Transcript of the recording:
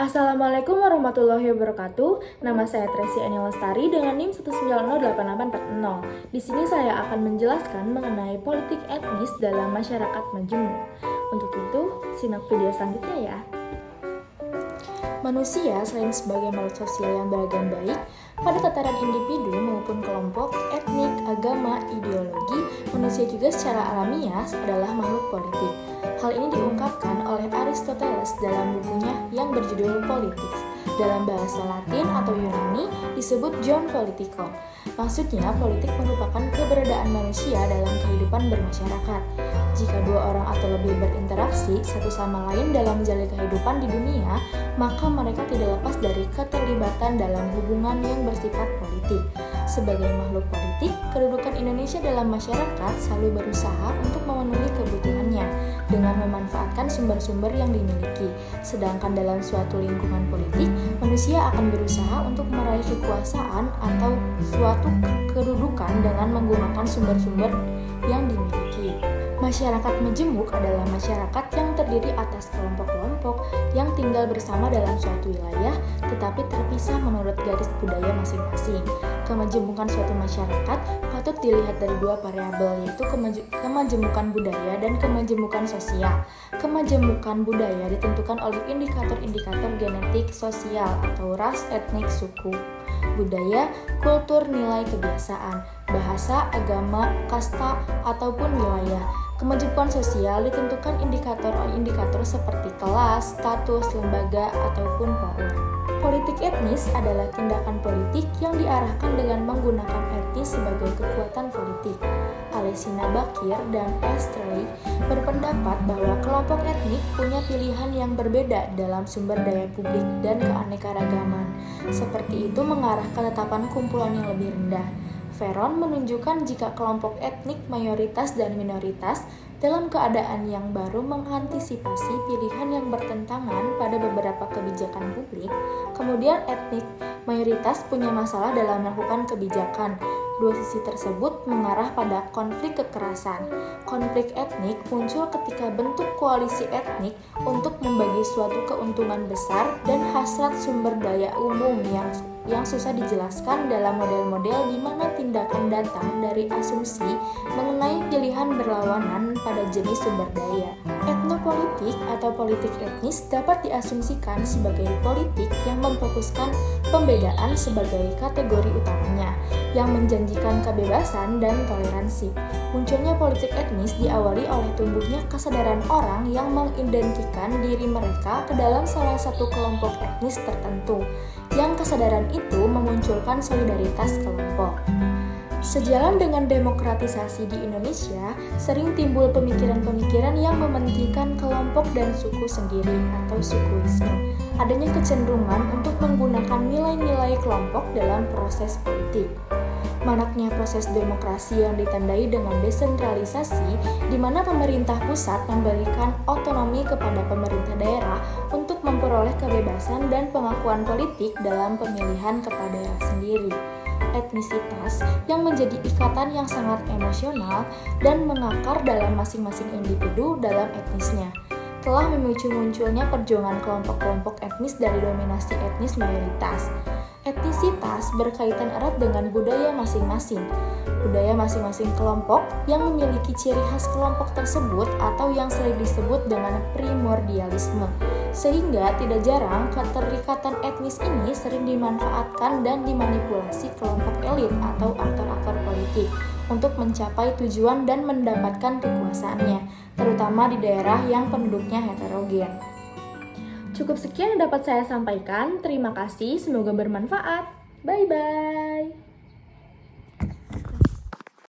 Assalamualaikum warahmatullahi wabarakatuh. Nama saya Tracy Eni Lestari dengan NIM 1908840. Di sini saya akan menjelaskan mengenai politik etnis dalam masyarakat majemuk. Untuk itu, simak video selanjutnya ya. Manusia selain sebagai makhluk sosial yang beragam baik, pada tataran individu maupun kelompok, etnik, agama, ideologi, manusia juga secara alamiah adalah makhluk politik. Hal ini diungkapkan oleh Aristoteles dalam bukunya yang berjudul Politics. Dalam bahasa Latin atau Yunani disebut John Politikon. Maksudnya, politik merupakan keberadaan manusia dalam kehidupan bermasyarakat. Jika dua orang atau lebih berinteraksi satu sama lain dalam menjalani kehidupan di dunia, maka mereka tidak lepas dari keterlibatan dalam hubungan yang bersifat politik. Sebagai makhluk politik, kedudukan Indonesia dalam masyarakat selalu berusaha untuk memenuhi kebutuhannya dengan memanfaatkan sumber-sumber yang dimiliki. Sedangkan dalam suatu lingkungan politik, manusia akan berusaha untuk meraih kekuasaan atau suatu kedudukan dengan menggunakan sumber-sumber yang dimiliki. Masyarakat majemuk adalah masyarakat yang terdiri atas kelompok-kelompok yang tinggal bersama dalam suatu wilayah tetapi terpisah menurut garis budaya masing-masing. Kemajemukan suatu masyarakat patut dilihat dari dua variabel, yaitu kemajemukan budaya dan kemajemukan sosial. Kemajemukan budaya ditentukan oleh indikator-indikator genetik, sosial atau ras, etnik, suku, budaya, kultur, nilai, kebiasaan, bahasa, agama, kasta, ataupun wilayah. Kemajemukan sosial ditentukan indikator-indikator seperti kelas, status, lembaga, ataupun power. Politik etnis adalah tindakan politik yang diarahkan dengan menggunakan etnis sebagai kekuatan politik. Alesina Bakir dan Estrelli berpendapat bahwa kelompok etnik punya pilihan yang berbeda dalam sumber daya publik dan keanekaragaman. Seperti itu mengarah ke ketetapan kumpulan yang lebih rendah. Veron menunjukkan jika kelompok etnik mayoritas dan minoritas dalam keadaan yang baru mengantisipasi pilihan yang bertentangan pada beberapa kebijakan publik, kemudian etnik mayoritas punya masalah dalam melakukan kebijakan. Dua sisi tersebut mengarah pada konflik kekerasan. Konflik etnik muncul ketika bentuk koalisi etnik untuk membagi suatu keuntungan besar dan hasrat sumber daya umum yang susah dijelaskan dalam model-model di mana tindakan datang dari asumsi mengenai pilihan berlawanan pada jenis sumber daya. Etnopolitik atau politik etnis dapat diasumsikan sebagai politik yang memfokuskan pembedaan sebagai kategori utamanya, yang menjanjikan kebebasan dan toleransi. Munculnya politik etnis diawali oleh tumbuhnya kesadaran orang yang mengidentikan diri mereka ke dalam salah satu kelompok etnis tertentu, yang kesadaran itu memunculkan solidaritas kelompok. Sejalan dengan demokratisasi di Indonesia, sering timbul pemikiran-pemikiran yang mementingkan kelompok dan suku sendiri atau sukuisme. Adanya kecenderungan untuk menggunakan nilai-nilai kelompok dalam proses politik. Manaknya proses demokrasi yang ditandai dengan desentralisasi, di mana pemerintah pusat memberikan otonomi kepada pemerintah daerah untuk memperoleh kebebasan dan pengakuan politik dalam pemilihan kepala daerah sendiri. Etnisitas yang menjadi ikatan yang sangat emosional dan mengakar dalam masing-masing individu dalam etnisnya, telah memicu munculnya perjuangan kelompok-kelompok etnis dari dominasi etnis mayoritas. Etnisitas berkaitan erat dengan budaya masing-masing. Budaya masing-masing kelompok yang memiliki ciri khas kelompok tersebut atau yang sering disebut dengan primordialisme. Sehingga tidak jarang keterikatan etnis ini sering dimanfaatkan dan dimanipulasi kelompok elit atau aktor-aktor politik untuk mencapai tujuan dan mendapatkan kekuasaannya, terutama di daerah yang penduduknya heterogen. Cukup sekian yang dapat saya sampaikan. Terima kasih, semoga bermanfaat. Bye-bye.